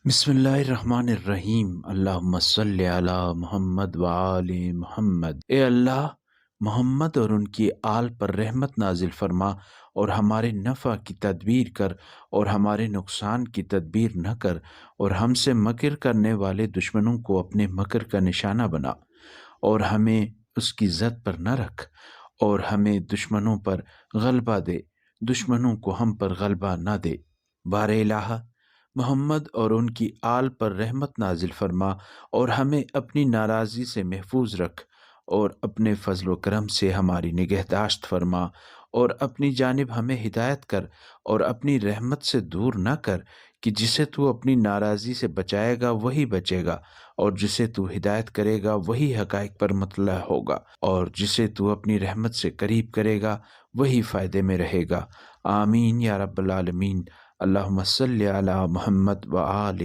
بسم اللہ الرحمن الرحیم، اللہم صلی علی محمد وآل محمد۔ اے اللہ، محمد اور ان کی آل پر رحمت نازل فرما، اور ہمارے نفع کی تدبیر کر اور ہمارے نقصان کی تدبیر نہ کر، اور ہم سے مکر کرنے والے دشمنوں کو اپنے مکر کا نشانہ بنا، اور ہمیں اس کی زد پر نہ رکھ، اور ہمیں دشمنوں پر غلبہ دے، دشمنوں کو ہم پر غلبہ نہ دے۔ بار الہ، محمد اور ان کی آل پر رحمت نازل فرما، اور ہمیں اپنی ناراضی سے محفوظ رکھ، اور اپنے فضل و کرم سے ہماری نگہداشت فرما، اور اپنی جانب ہمیں ہدایت کر، اور اپنی رحمت سے دور نہ کر، کہ جسے تو اپنی ناراضی سے بچائے گا وہی بچے گا، اور جسے تو ہدایت کرے گا وہی حقائق پر مطلع ہوگا، اور جسے تو اپنی رحمت سے قریب کرے گا وہی فائدے میں رہے گا۔ آمین یا رب العالمین۔ اللہم صلی علی محمد وآل